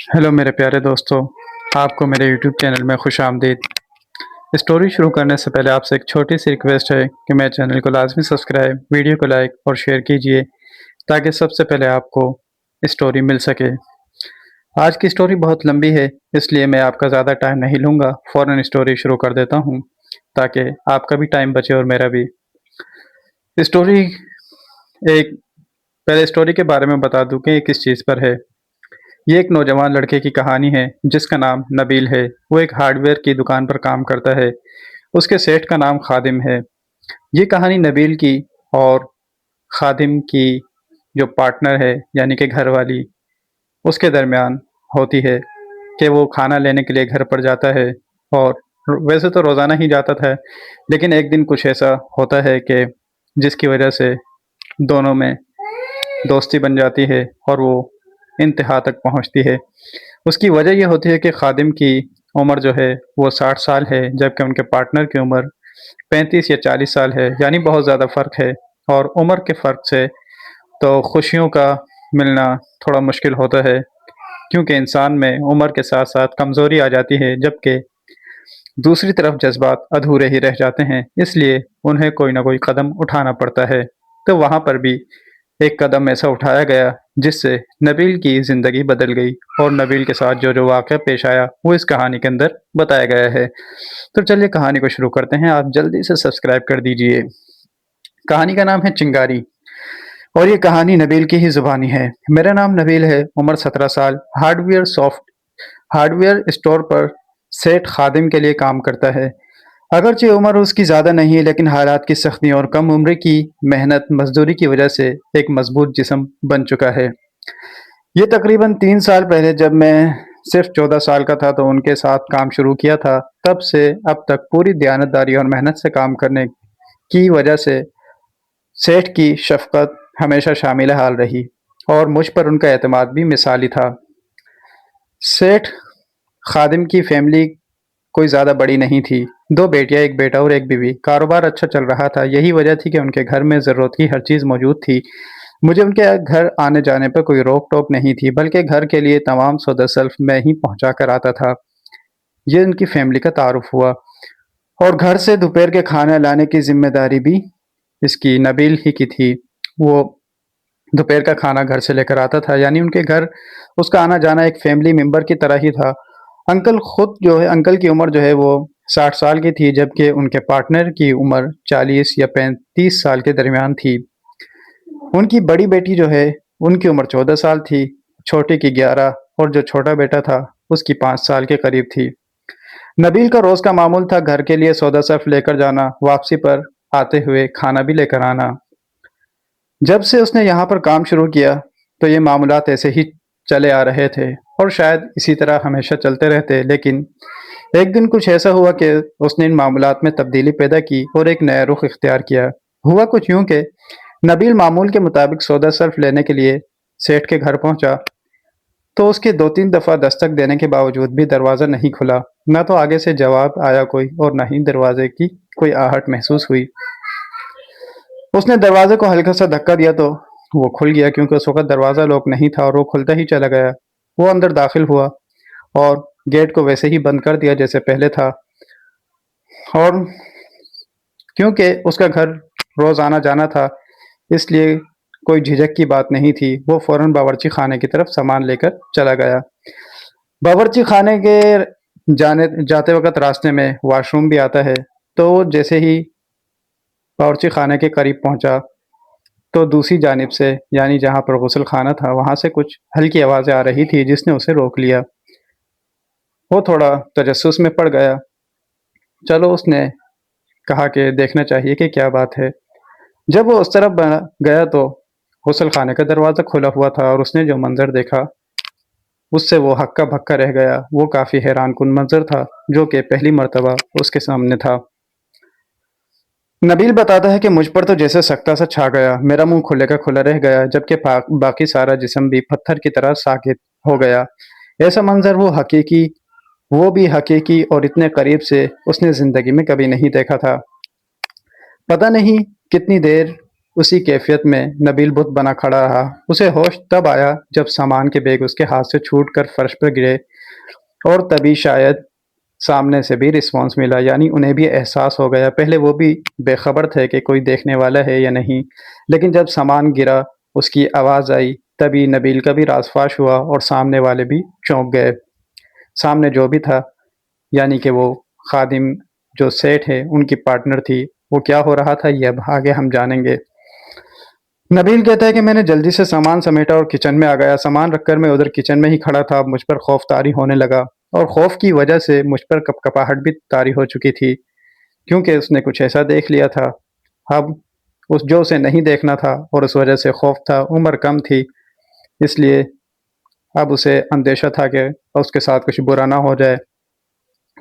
Hello میرے پیارے دوستو، آپ کو میرے یوٹیوب چینل میں خوش آمدید۔ اسٹوری شروع کرنے سے پہلے آپ سے ایک چھوٹی سی ریکویسٹ ہے کہ میرے چینل کو لازمی سبسکرائب، ویڈیو کو لائک اور شیئر کیجئے تاکہ سب سے پہلے آپ کو اسٹوری مل سکے۔ آج کی اسٹوری بہت لمبی ہے، اس لیے میں آپ کا زیادہ ٹائم نہیں لوں گا، فوراً اسٹوری شروع کر دیتا ہوں تاکہ آپ کا بھی ٹائم بچے اور میرا بھی۔ اسٹوری ایک پہلے اسٹوری کے بارے میں بتا دوں کہ یہ کس چیز پر ہے۔ یہ ایک نوجوان لڑکے کی کہانی ہے جس کا نام نبیل ہے۔ وہ ایک ہارڈ ویئر کی دکان پر کام کرتا ہے۔ اس کے سیٹھ کا نام خادم ہے۔ یہ کہانی نبیل کی اور خادم کی جو پارٹنر ہے یعنی کہ گھر والی، اس کے درمیان ہوتی ہے کہ وہ کھانا لینے کے لیے گھر پر جاتا ہے، اور ویسے تو روزانہ ہی جاتا تھا، لیکن ایک دن کچھ ایسا ہوتا ہے کہ جس کی وجہ سے دونوں میں دوستی بن جاتی ہے اور وہ انتہا تک پہنچتی ہے۔ اس کی وجہ یہ ہوتی ہے کہ خادم کی عمر جو ہے وہ 60 سال ہے، جبکہ ان کے پارٹنر کی عمر 35 یا 40 سال ہے، یعنی بہت زیادہ فرق ہے۔ اور عمر کے فرق سے تو خوشیوں کا ملنا تھوڑا مشکل ہوتا ہے، کیونکہ انسان میں عمر کے ساتھ ساتھ کمزوری آ جاتی ہے، جبکہ دوسری طرف جذبات ادھورے ہی رہ جاتے ہیں، اس لیے انہیں کوئی نہ کوئی قدم اٹھانا پڑتا ہے۔ تو وہاں پر بھی ایک قدم ایسا اٹھایا گیا جس سے نبیل کی زندگی بدل گئی، اور نبیل کے ساتھ جو جو واقعہ پیش آیا وہ اس کہانی کے اندر بتایا گیا ہے۔ تو چلیے کہانی کو شروع کرتے ہیں، آپ جلدی سے سبسکرائب کر دیجئے۔ کہانی کا نام ہے چنگاری، اور یہ کہانی نبیل کی ہی زبانی ہے۔ میرا نام نبیل ہے، عمر 17 سال، ہارڈ ویئر اسٹور پر سیٹ خادم کے لیے کام کرتا ہے۔ اگرچہ عمر اس کی زیادہ نہیں، لیکن حالات کی سختیوں اور کم عمری کی محنت مزدوری کی وجہ سے ایک مضبوط جسم بن چکا ہے۔ یہ تقریباً 3 سال پہلے جب میں صرف 14 سال کا تھا تو ان کے ساتھ کام شروع کیا تھا۔ تب سے اب تک پوری دیانتداری اور محنت سے کام کرنے کی وجہ سے سیٹھ کی شفقت ہمیشہ شامل حال رہی، اور مجھ پر ان کا اعتماد بھی مثالی تھا۔ سیٹھ خادم کی فیملی کوئی زیادہ بڑی نہیں تھی، 2 بیٹیاں، ایک بیٹا اور ایک بیوی۔ کاروبار اچھا چل رہا تھا، یہی وجہ تھی کہ ان کے گھر میں ضرورت کی ہر چیز موجود تھی۔ مجھے ان کے گھر آنے جانے پر کوئی روک ٹوک نہیں تھی، بلکہ گھر کے لیے تمام سودا سلف میں ہی پہنچا کر آتا تھا۔ یہ ان کی فیملی کا تعارف ہوا، اور گھر سے دوپہر کے کھانا لانے کی ذمہ داری بھی اس کی نبیل ہی کی تھی۔ وہ دوپہر کا کھانا گھر سے لے کر آتا تھا، یعنی ان کے گھر اس کا آنا جانا ایک فیملی ممبر کی طرح ہی تھا۔ انکل کی عمر جو ہے وہ 60 سال کی تھی، جبکہ ان کے پارٹنر کی عمر 40 یا 35 سال کے درمیان تھی۔ ان کی بڑی بیٹی جو ہے ان کی عمر 14 سال تھی، چھوٹی کی 11، اور جو چھوٹا بیٹا تھا اس کی 5 سال کے قریب تھی۔ نبیل کا روز کا معمول تھا گھر کے لیے سودا صرف لے کر جانا، واپسی پر آتے ہوئے کھانا بھی لے کر آنا۔ جب سے اس نے یہاں پر کام شروع کیا تو یہ معاملات ایسے ہی چلے آ رہے تھے، اور شاید اسی طرح ہمیشہ چلتے رہتے، لیکن ایک دن کچھ ایسا ہوا کہ اس نے ان معاملات میں تبدیلی پیدا کی اور ایک نیا رخ اختیار کیا۔ ہوا کچھ یوں کہ نبیل معمول کے مطابق سودا صرف لینے کے لیے سیٹھ کے گھر پہنچا تو اس کے 2-3 دفعہ دستک دینے کے باوجود بھی دروازہ نہیں کھلا۔ نہ تو آگے سے جواب آیا کوئی، اور نہ ہی دروازے کی کوئی آہٹ محسوس ہوئی۔ اس نے دروازے کو ہلکا سا دھکا دیا تو وہ کھل گیا، کیونکہ اس وقت دروازہ لاک نہیں تھا، اور وہ کھلتا ہی چلا گیا۔ وہ اندر داخل ہوا اور گیٹ کو ویسے ہی بند کر دیا جیسے پہلے تھا، اور کیونکہ اس کا گھر روز آنا جانا تھا اس لیے کوئی جھجک کی بات نہیں تھی۔ وہ فوراً باورچی خانے کی طرف سامان لے کر چلا گیا۔ باورچی خانے کے جاتے وقت راستے میں واش روم بھی آتا ہے، تو وہ جیسے ہی باورچی خانے کے قریب پہنچا تو دوسری جانب سے، یعنی جہاں پر غسل خانہ تھا، وہاں سے کچھ ہلکی آوازیں آ رہی تھی جس نے اسے روک لیا۔ وہ تھوڑا تجسس میں پڑ گیا۔ چلو، اس نے کہا کہ دیکھنا چاہیے کہ کیا بات ہے۔ جب وہ اس طرف گیا تو غسل خانے کا دروازہ کھلا ہوا تھا، اور اس نے جو منظر دیکھا اس سے وہ ہکا بھکا رہ گیا۔ وہ کافی حیران کن منظر تھا جو کہ پہلی مرتبہ اس کے سامنے تھا۔ نبیل بتاتا ہے کہ مجھ پر تو جیسے سکتہ سا چھا گیا، میرا منہ کھلے کا کھلا رہ گیا، جبکہ باقی سارا جسم بھی پتھر کی طرح ساکت ہو گیا۔ ایسا منظر وہ بھی حقیقی اور اتنے قریب سے اس نے زندگی میں کبھی نہیں دیکھا تھا۔ پتہ نہیں کتنی دیر اسی کیفیت میں نبیل بت بنا کھڑا رہا۔ اسے ہوش تب آیا جب سامان کے بیگ اس کے ہاتھ سے چھوٹ کر فرش پر گرے، اور تبھی شاید سامنے سے بھی رسپانس ملا، یعنی انہیں بھی احساس ہو گیا۔ پہلے وہ بھی بے خبر تھے کہ کوئی دیکھنے والا ہے یا نہیں، لیکن جب سامان گرا، اس کی آواز آئی، تبھی نبیل کا بھی راز فاش ہوا اور سامنے والے بھی چونک گئے۔ سامنے جو بھی تھا، یعنی کہ وہ خادم جو سیٹ ہے ان کی پارٹنر تھی، وہ کیا ہو رہا تھا یہ اب آگے ہم جانیں گے۔ نبیل کہتا ہے کہ میں نے جلدی سے سامان سمیٹا اور کچن میں آ گیا۔ سامان رکھ کر میں ادھر کچن میں ہی کھڑا تھا۔ اب مجھ پر خوف طاری ہونے لگا، اور خوف کی وجہ سے مجھ پر کپکپاہٹ بھی طاری ہو چکی تھی، کیونکہ اس نے کچھ ایسا دیکھ لیا تھا اب اس جو اسے نہیں دیکھنا تھا، اور اس وجہ سے خوف تھا۔ عمر کم تھی، اس لیے اب اسے اندیشہ تھا کہ اس کے ساتھ کچھ برا نہ ہو جائے۔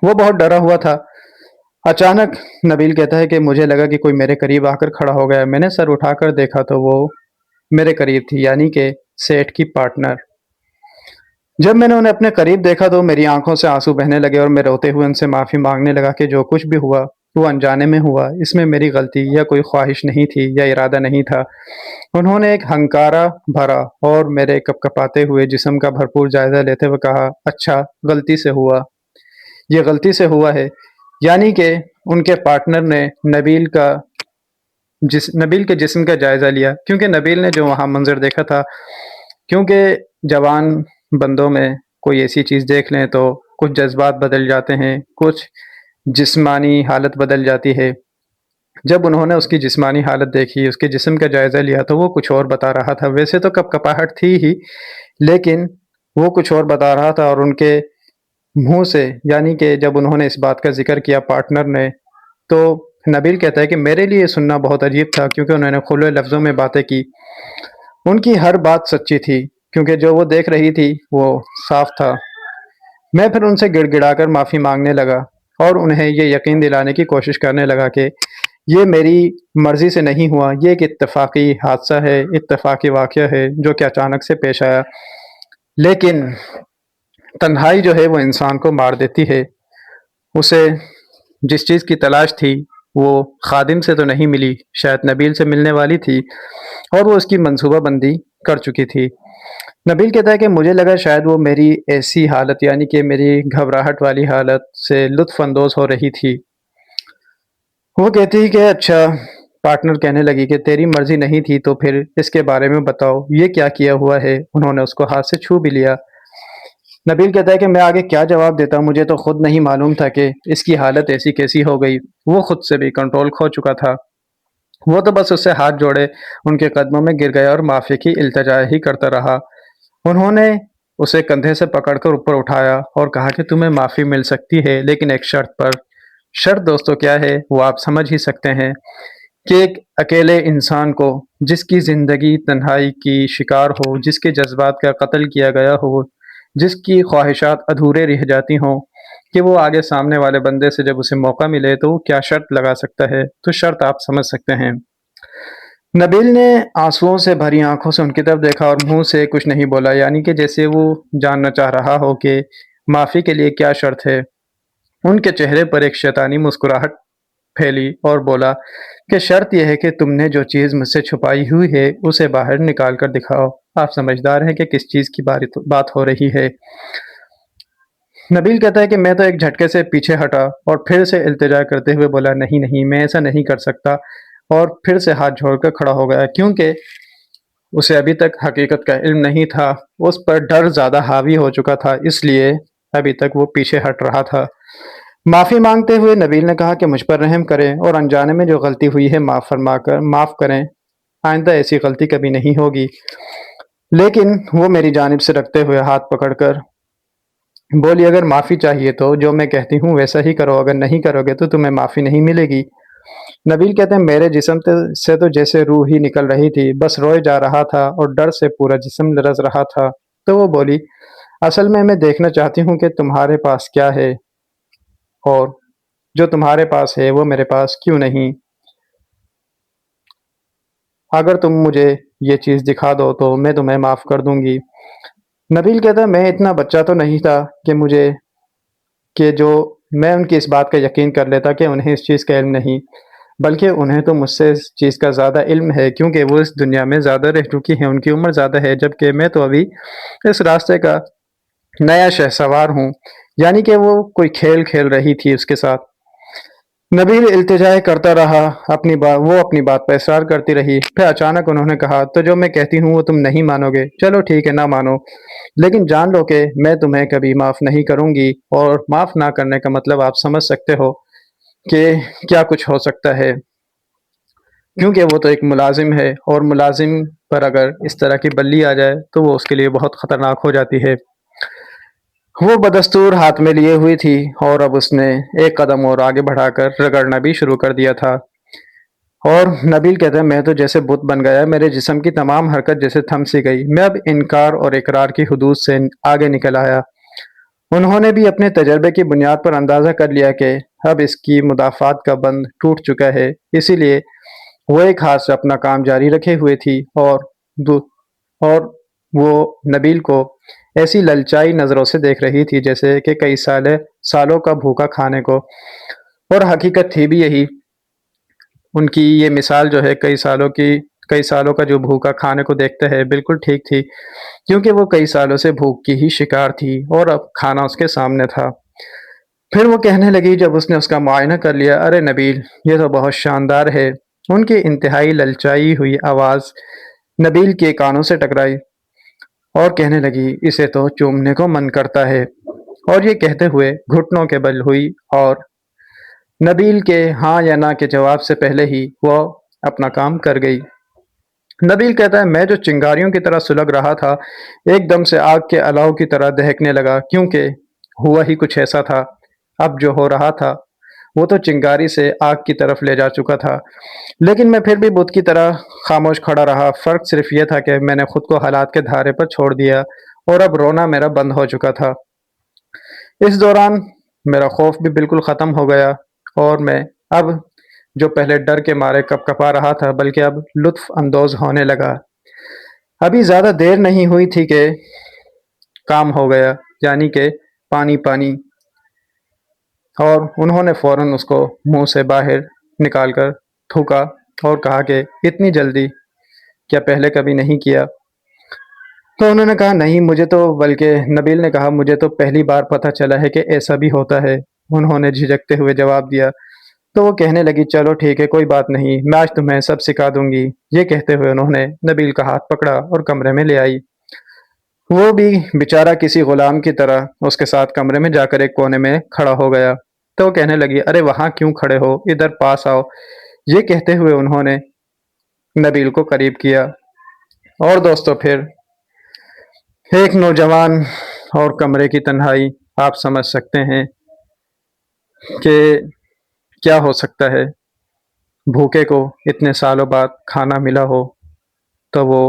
وہ بہت ڈرا ہوا تھا۔ اچانک نبیل کہتا ہے کہ مجھے لگا کہ کوئی میرے قریب آ کر کھڑا ہو گیا۔ میں نے سر اٹھا کر دیکھا تو وہ میرے قریب تھی، یعنی کہ سیٹ کی پارٹنر۔ جب میں نے انہیں اپنے قریب دیکھا تو میری آنکھوں سے آنسو بہنے لگے، اور میں روتے ہوئے ان سے معافی مانگنے لگا کہ جو کچھ بھی ہوا وہ انجانے میں ہوا، اس میں میری غلطی یا کوئی خواہش نہیں تھی یا ارادہ نہیں تھا۔ انہوں نے ایک ہنکارا بھرا اور میرے کپکپاتے ہوئے جسم کا بھرپور جائزہ لیتے ہوئے کہا، اچھا، غلطی سے ہوا، یہ غلطی سے ہوا ہے۔ یعنی کہ ان کے پارٹنر نے نبیل کے جسم کا جائزہ لیا، کیونکہ نبیل نے جو وہاں منظر دیکھا تھا، کیونکہ جوان بندوں میں کوئی ایسی چیز دیکھ لیں تو کچھ جذبات بدل جاتے ہیں، کچھ جسمانی حالت بدل جاتی ہے۔ جب انہوں نے اس کی جسمانی حالت دیکھی، اس کے جسم کا جائزہ لیا، تو وہ کچھ اور بتا رہا تھا۔ ویسے تو کپکپاہٹ تھی ہی، لیکن وہ کچھ اور بتا رہا تھا، اور ان کے منہ سے، یعنی کہ جب انہوں نے اس بات کا ذکر کیا پارٹنر نے، تو نبیل کہتا ہے کہ میرے لیے سننا بہت عجیب تھا، کیونکہ انہوں نے کھلے لفظوں میں باتیں کی۔ ان کی ہر بات سچی تھی، کیونکہ جو وہ دیکھ رہی تھی وہ صاف تھا۔ میں پھر ان سے گڑ گڑا کر معافی مانگنے لگا، اور انہیں یہ یقین دلانے کی کوشش کرنے لگا کہ یہ میری مرضی سے نہیں ہوا، یہ ایک اتفاقی حادثہ ہے، اتفاقی واقعہ ہے جو کہ اچانک سے پیش آیا۔ لیکن تنہائی جو ہے وہ انسان کو مار دیتی ہے۔ اسے جس چیز کی تلاش تھی وہ خادم سے تو نہیں ملی، شاید نبیل سے ملنے والی تھی، اور وہ اس کی منصوبہ بندی کر چکی تھی۔ نبیل کہتا ہے کہ مجھے لگا شاید وہ میری ایسی حالت، یعنی کہ میری گھبراہٹ والی حالت سے لطف اندوز ہو رہی تھی۔ وہ کہتی کہ اچھا، پارٹنر کہنے لگی کہ تیری مرضی نہیں تھی تو پھر اس کے بارے میں بتاؤ، یہ کیا کیا ہوا ہے؟ انہوں نے اس کو ہاتھ سے چھو بھی لیا۔ نبیل کہتا ہے کہ میں آگے کیا جواب دیتا، مجھے تو خود نہیں معلوم تھا کہ اس کی حالت ایسی کیسی ہو گئی۔ وہ خود سے بھی کنٹرول کھو چکا تھا۔ وہ تو بس اس سے ہاتھ جوڑے ان کے قدموں میں گر گیا اور معافی کی التجا ہی کرتا رہا۔ انہوں نے اسے کندھے سے پکڑ کر اوپر اٹھایا اور کہا کہ تمہیں معافی مل سکتی ہے، لیکن ایک شرط پر۔ شرط دوستو کیا ہے وہ آپ سمجھ ہی سکتے ہیں کہ ایک اکیلے انسان کو جس کی زندگی تنہائی کی شکار ہو، جس کے جذبات کا قتل کیا گیا ہو، جس کی خواہشات ادھورے رہ جاتی ہوں، کہ وہ آگے سامنے والے بندے سے جب اسے موقع ملے تو وہ کیا شرط لگا سکتا ہے۔ تو شرط آپ سمجھ سکتے ہیں۔ نبیل نے آنسوؤں سے بھری آنکھوں سے ان کی طرف دیکھا اور منہ سے کچھ نہیں بولا، یعنی کہ جیسے وہ جاننا چاہ رہا ہو کہ معافی کے لیے کیا شرط ہے۔ ان کے چہرے پر ایک شیطانی مسکراہٹ پھیلی اور بولا کہ شرط یہ ہے کہ تم نے جو چیز مجھ سے چھپائی ہوئی ہے اسے باہر نکال کر دکھاؤ۔ آپ سمجھدار ہیں کہ کس چیز کی بات ہو رہی ہے۔ نبیل کہتا ہے کہ میں تو ایک جھٹکے سے پیچھے ہٹا اور پھر سے التجا کرتے ہوئے بولا، نہیں نہیں، میں ایسا نہیں کر سکتا، اور پھر سے ہاتھ جوڑ کر کھڑا ہو گیا، کیونکہ اسے ابھی تک حقیقت کا علم نہیں تھا، اس پر ڈر زیادہ حاوی ہو چکا تھا، اس لیے ابھی تک وہ پیچھے ہٹ رہا تھا۔ معافی مانگتے ہوئے نبیل نے کہا کہ مجھ پر رحم کریں، اور انجانے میں جو غلطی ہوئی ہے معاف کریں، آئندہ ایسی غلطی کبھی نہیں ہوگی۔ لیکن وہ میری جانب سے رکھتے ہوئے ہاتھ پکڑ کر بولی، اگر معافی چاہیے تو جو میں کہتی ہوں ویسا ہی کرو، اگر نہیں کرو گے تو تمہیں معافی نہیں ملے گی۔ نبیل کہتے ہیں میرے جسم سے تو جیسے روح ہی نکل رہی تھی، بس روئے جا رہا تھا اور ڈر سے پورا جسم لرز رہا تھا۔ تو وہ بولی، اصل میں دیکھنا چاہتی ہوں کہ تمہارے پاس کیا ہے، اور جو تمہارے پاس ہے وہ میرے پاس کیوں نہیں؟ اگر تم مجھے یہ چیز دکھا دو تو میں تمہیں معاف کر دوں گی۔ نبیل کہتا ہے میں اتنا بچہ تو نہیں تھا کہ جو میں ان کی اس بات کا یقین کر لیتا کہ انہیں اس چیز کا علم نہیں۔ بلکہ انہیں تو مجھ سے اس چیز کا زیادہ علم ہے، کیونکہ وہ اس دنیا میں زیادہ رہ چکی ہیں، ان کی عمر زیادہ ہے، جبکہ میں تو ابھی اس راستے کا نیا شہسوار ہوں۔ یعنی کہ وہ کوئی کھیل کھیل رہی تھی اس کے ساتھ۔ نبیل التجائے کرتا رہا، وہ اپنی بات پر اصرار کرتی رہی۔ پھر اچانک انہوں نے کہا، تو جو میں کہتی ہوں وہ تم نہیں مانو گے؟ چلو ٹھیک ہے، نہ مانو، لیکن جان لو کہ میں تمہیں کبھی معاف نہیں کروں گی، اور معاف نہ کرنے کا مطلب آپ سمجھ سکتے ہو کہ کیا کچھ ہو سکتا ہے، کیونکہ وہ تو ایک ملازم ہے، اور ملازم پر اگر اس طرح کی بلی آ جائے تو وہ اس کے لیے بہت خطرناک ہو جاتی ہے۔ وہ بدستور ہاتھ میں لیے ہوئی تھی، اور اب اس نے ایک قدم اور آگے بڑھا کر رگڑنا بھی شروع کر دیا تھا۔ اور نبیل کہتا ہے، میں تو جیسے بت بن گیا، میرے جسم کی تمام حرکت جیسے تھم سی گئی، میں اب انکار اور اقرار کی حدود سے آگے نکل آیا۔ انہوں نے بھی اپنے تجربے کی بنیاد پر اندازہ کر لیا کہ اب اس کی مدافعات کا بند ٹوٹ چکا ہے، اسی لیے وہ ایک ہاتھ سے اپنا کام جاری رکھے ہوئے تھی، اور وہ نبیل کو ایسی للچائی نظروں سے دیکھ رہی تھی جیسے کہ کئی سالوں کا بھوکا کھانے کو۔ اور حقیقت تھی بھی یہی، ان کی یہ مثال جو ہے کئی سالوں کا جو بھوکا کھانے کو دیکھتے ہیں، بالکل ٹھیک تھی، کیونکہ وہ کئی سالوں سے بھوک کی ہی شکار تھی، اور اب کھانا اس کے سامنے تھا۔ پھر وہ کہنے لگی جب اس نے اس کا معائنہ کر لیا، ارے نبیل، یہ تو بہت شاندار ہے۔ ان کی انتہائی للچائی ہوئی آواز نبیل کے کانوں سے ٹکرائی، اور کہنے لگی، اسے تو چومنے کو من کرتا ہے۔ اور یہ کہتے ہوئے گھٹنوں کے بل ہوئی، اور نبیل کے ہاں یا نہ کے جواب سے پہلے ہی وہ اپنا کام کر گئی۔ نبیل کہتا ہے، میں جو چنگاریوں کی طرح سلگ رہا تھا، ایک دم سے آگ کے الاؤ کی طرح دہکنے لگا، کیونکہ ہوا ہی کچھ ایسا تھا۔ اب جو ہو رہا تھا وہ تو چنگاری سے آگ کی طرف لے جا چکا تھا، لیکن میں پھر بھی بت کی طرح خاموش کھڑا رہا۔ فرق صرف یہ تھا کہ میں نے خود کو حالات کے دھارے پر چھوڑ دیا، اور اب رونا میرا بند ہو چکا تھا۔ اس دوران میرا خوف بھی بالکل ختم ہو گیا، اور میں اب جو پہلے ڈر کے مارے کپ کپا رہا تھا، بلکہ اب لطف اندوز ہونے لگا۔ ابھی زیادہ دیر نہیں ہوئی تھی کہ کام ہو گیا، یعنی کہ پانی پانی، اور انہوں نے فوراً اس کو منہ سے باہر نکال کر تھوکا، اور کہا کہ اتنی جلدی، کیا پہلے کبھی نہیں کیا؟ تو انہوں نے کہا، نہیں مجھے تو، بلکہ نبیل نے کہا، مجھے تو پہلی بار پتہ چلا ہے کہ ایسا بھی ہوتا ہے۔ انہوں نے جھجکتے ہوئے جواب دیا۔ تو وہ کہنے لگی، چلو ٹھیک ہے، کوئی بات نہیں، میں آج تمہیں سب سکھا دوں گی۔ یہ کہتے ہوئے انہوں نے نبیل کا ہاتھ پکڑا اور کمرے میں لے آئی۔ وہ بھی بیچارہ کسی غلام کی طرح اس کے ساتھ کمرے میں جا کر ایک کونے میں کھڑا ہو گیا۔ تو وہ کہنے لگی، ارے وہاں کیوں کھڑے ہو، ادھر پاس آؤ۔ یہ کہتے ہوئے انہوں نے نبیل کو قریب کیا۔ اور دوستو، پھر ایک نوجوان اور کمرے کی تنہائی، آپ سمجھ سکتے ہیں کہ کیا ہو سکتا ہے۔ بھوکے کو اتنے سالوں بعد کھانا ملا ہو تو وہ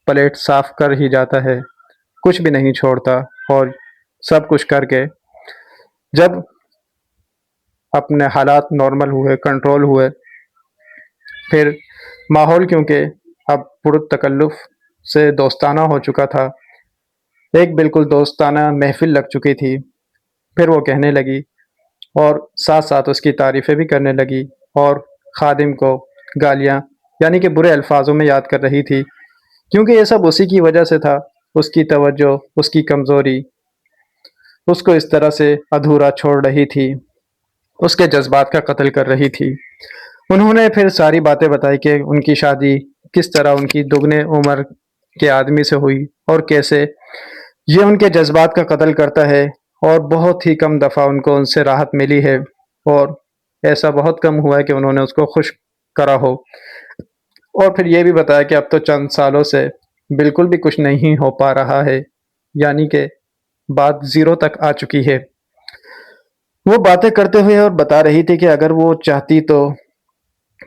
پلیٹ صاف کر ہی جاتا ہے، کچھ بھی نہیں چھوڑتا، اور سب کچھ کر کے جب اپنے حالات نارمل ہوئے، کنٹرول ہوئے، پھر ماحول کیونکہ اب پرتکلف سے دوستانہ ہو چکا تھا، ایک بالکل دوستانہ محفل لگ چکی تھی، پھر وہ کہنے لگی اور ساتھ ساتھ اس کی تعریفیں بھی کرنے لگی، اور خادم کو گالیاں یعنی کہ برے الفاظوں میں یاد کر رہی تھی، کیونکہ یہ سب اسی کی وجہ سے تھا۔ اس کی توجہ، اس کی کمزوری اس کو اس طرح سے ادھورا چھوڑ رہی تھی، اس کے جذبات کا قتل کر رہی تھی۔ انہوں نے پھر ساری باتیں بتائی کہ ان کی شادی کس طرح ان کی دگنے عمر کے آدمی سے ہوئی، اور کیسے یہ ان کے جذبات کا قتل کرتا ہے، اور بہت ہی کم دفعہ ان کو ان سے راحت ملی ہے، اور ایسا بہت کم ہوا ہے کہ انہوں نے اس کو خوش کرا ہو۔ اور پھر یہ بھی بتایا کہ اب تو چند سالوں سے بالکل بھی کچھ نہیں ہو پا رہا ہے، یعنی کہ بات زیرو تک آ چکی ہے۔ وہ باتیں کرتے ہوئے اور بتا رہی تھی کہ اگر وہ چاہتی تو،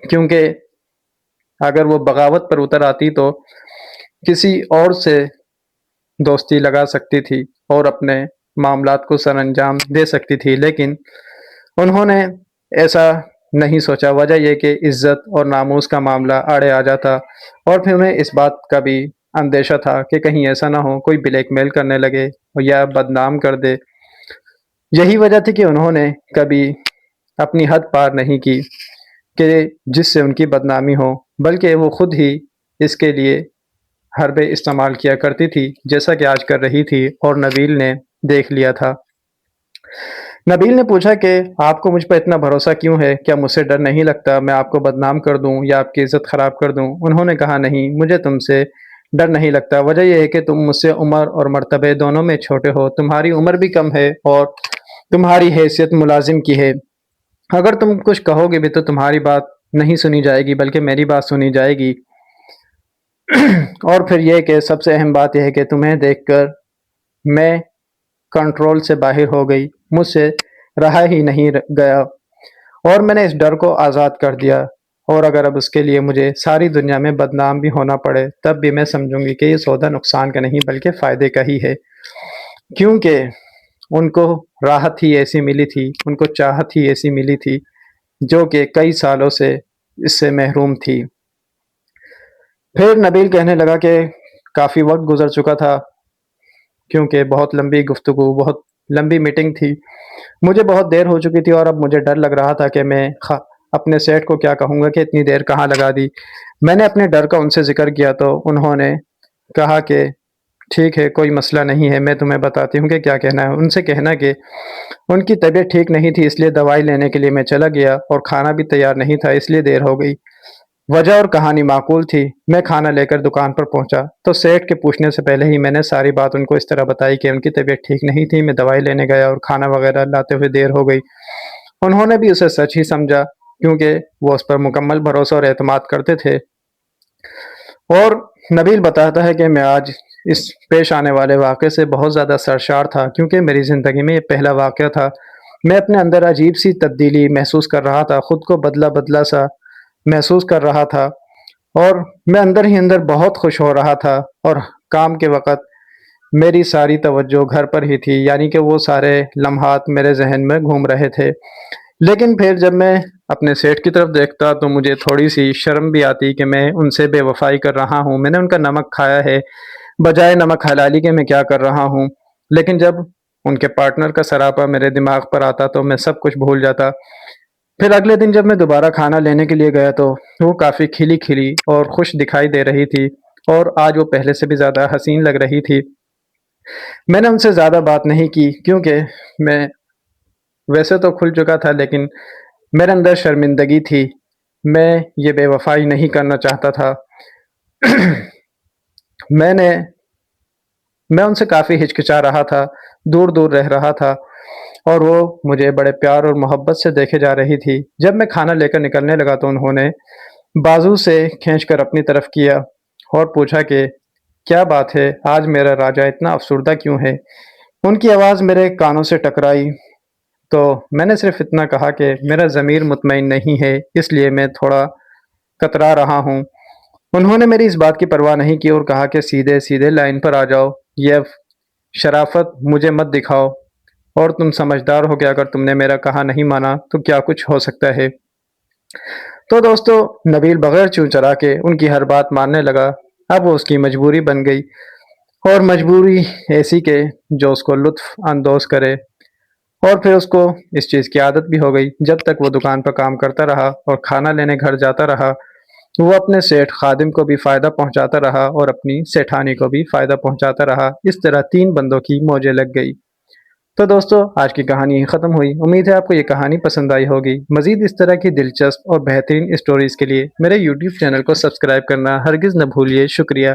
کیونکہ اگر وہ بغاوت پر اتر آتی تو کسی اور سے دوستی لگا سکتی تھی اور اپنے معاملات کو سر انجام دے سکتی تھی، لیکن انہوں نے ایسا نہیں سوچا۔ وجہ یہ کہ عزت اور ناموس کا معاملہ آڑے آ جاتا، اور پھر انہیں اس بات کا بھی اندیشہ تھا کہ کہیں ایسا نہ ہو کوئی بلیک میل کرنے لگے یا بدنام کر دے۔ یہی وجہ تھی کہ انہوں نے کبھی اپنی حد پار نہیں کی۔ کہ جس سے ان کی بدنامی ہو، بلکہ وہ خود ہی اس کے لیے حربے استعمال کیا کرتی تھی، جیسا کہ آج کر رہی تھی، اور نبیل نے دیکھ لیا تھا۔ نبیل نے پوچھا کہ آپ کو مجھ پر اتنا بھروسہ کیوں ہے؟ کیا مجھ سے ڈر نہیں لگتا میں آپ کو بدنام کر دوں یا آپ کی عزت خراب کر دوں؟ انہوں نے کہا نہیں، مجھے تم سے ڈر نہیں لگتا، وجہ یہ ہے کہ تم مجھ سے عمر اور مرتبے دونوں میں چھوٹے ہو، تمہاری عمر بھی کم ہے اور تمہاری حیثیت ملازم کی ہے۔ اگر تم کچھ کہو گے بھی تو تمہاری بات نہیں سنی جائے گی بلکہ میری بات سنی جائے گی۔ اور پھر یہ کہ سب سے اہم بات یہ ہے کہ تمہیں دیکھ کر میں کنٹرول سے باہر ہو گئی، مجھ سے رہا ہی نہیں گیا اور میں نے اس ڈر کو آزاد کر دیا، اور اگر اب اس کے لیے مجھے ساری دنیا میں بدنام بھی ہونا پڑے تب بھی میں سمجھوں گی کہ یہ سودا نقصان کا نہیں بلکہ فائدے کا ہی ہے، کیونکہ ان کو راحت ہی ایسی ملی تھی، ان کو چاہت ہی ایسی ملی تھی جو کہ کئی سالوں سے اس سے محروم تھی۔ پھر نبیل کہنے لگا کہ کافی وقت گزر چکا تھا، کیونکہ بہت لمبی گفتگو، بہت لمبی میٹنگ تھی، مجھے بہت دیر ہو چکی تھی اور اب مجھے ڈر لگ رہا تھا کہ میں اپنے سیٹ کو کیا کہوں گا کہ اتنی دیر کہاں لگا دی۔ میں نے اپنے ڈر کا ان سے ذکر کیا تو انہوں نے کہا کہ ٹھیک ہے، کوئی مسئلہ نہیں ہے، میں تمہیں بتاتی ہوں کہ کیا کہنا ہے۔ ان سے کہنا کہ ان کی طبیعت ٹھیک نہیں تھی، اس لیے دوائی لینے کے لیے میں چلا گیا اور کھانا بھی تیار نہیں تھا، اس لیے دیر ہو گئی۔ وجہ اور کہانی معقول تھی۔ میں کھانا لے کر دکان پر پہنچا تو سیٹ کے پوچھنے سے پہلے ہی میں نے ساری بات ان کو اس طرح بتائی کہ ان کی طبیعت ٹھیک نہیں تھی، میں دوائی لینے گیا اور کھانا وغیرہ لاتے ہوئے دیر ہو گئی۔ انہوں نے بھی اسے سچ ہی سمجھا، کیونکہ وہ اس پر مکمل بھروسہ اور اعتماد کرتے تھے۔ اور نبیل بتاتا ہے کہ میں آج اس پیش آنے والے واقعے سے بہت زیادہ سرشار تھا، کیونکہ میری زندگی میں یہ پہلا واقعہ تھا۔ میں اپنے اندر عجیب سی تبدیلی محسوس کر رہا تھا، خود کو بدلا بدلا سا محسوس کر رہا تھا، اور میں اندر ہی اندر بہت خوش ہو رہا تھا، اور کام کے وقت میری ساری توجہ گھر پر ہی تھی، یعنی کہ وہ سارے لمحات میرے ذہن میں گھوم رہے تھے۔ لیکن پھر جب میں اپنے سیٹ کی طرف دیکھتا تو مجھے تھوڑی سی شرم بھی آتی کہ میں ان سے بے وفائی کر رہا ہوں، میں نے ان کا نمک کھایا ہے بجائے نمک حلالی کے، میں کیا کر رہا ہوں۔ لیکن جب ان کے پارٹنر کا سراپا میرے دماغ پر آتا تو میں سب کچھ بھول جاتا۔ پھر اگلے دن جب میں دوبارہ کھانا لینے کے لیے گیا تو وہ کافی کھلی کھلی اور خوش دکھائی دے رہی تھی، اور آج وہ پہلے سے بھی زیادہ حسین لگ رہی تھی۔ میں نے ان سے زیادہ بات نہیں کی، کیونکہ میں ویسے تو کھل چکا تھا، لیکن میرے اندر شرمندگی تھی، میں یہ بے وفائی نہیں کرنا چاہتا تھا۔ میں ان سے کافی ہچکچا رہا تھا، دور دور رہ رہا تھا، اور وہ مجھے بڑے پیار اور محبت سے دیکھے جا رہی تھی۔ جب میں کھانا لے کر نکلنے لگا تو انہوں نے بازو سے کھینچ کر اپنی طرف کیا اور پوچھا کہ کیا بات ہے، آج میرا راجہ اتنا افسردہ کیوں ہے؟ ان کی آواز میرے کانوں سے ٹکرائی تو میں نے صرف اتنا کہا کہ میرا ضمیر مطمئن نہیں ہے، اس لیے میں تھوڑا کترا رہا ہوں۔ انہوں نے میری اس بات کی پرواہ نہیں کی اور کہا کہ سیدھے سیدھے لائن پر آ جاؤ، یہ شرافت مجھے مت دکھاؤ، اور تم سمجھدار ہو کہ اگر تم نے میرا کہا نہیں مانا تو کیا کچھ ہو سکتا ہے۔ تو دوستو، نبیل بغیر چوں چرا کے ان کی ہر بات ماننے لگا۔ اب وہ اس کی مجبوری بن گئی، اور مجبوری ایسی کہ جو اس کو لطف اندوز کرے، اور پھر اس کو اس چیز کی عادت بھی ہو گئی۔ جب تک وہ دکان پر کام کرتا رہا اور کھانا لینے گھر جاتا رہا، وہ اپنے سیٹ خادم کو بھی فائدہ پہنچاتا رہا اور اپنی سیٹھانی کو بھی فائدہ پہنچاتا رہا۔ اس طرح 3 بندوں کی موجیں لگ گئی۔ تو دوستو، آج کی کہانی یہیں ختم ہوئی۔ امید ہے آپ کو یہ کہانی پسند آئی ہوگی۔ مزید اس طرح کی دلچسپ اور بہترین اسٹوریز کے لیے میرے YouTube چینل کو سبسکرائب کرنا ہرگز نہ بھولیے۔ شکریہ۔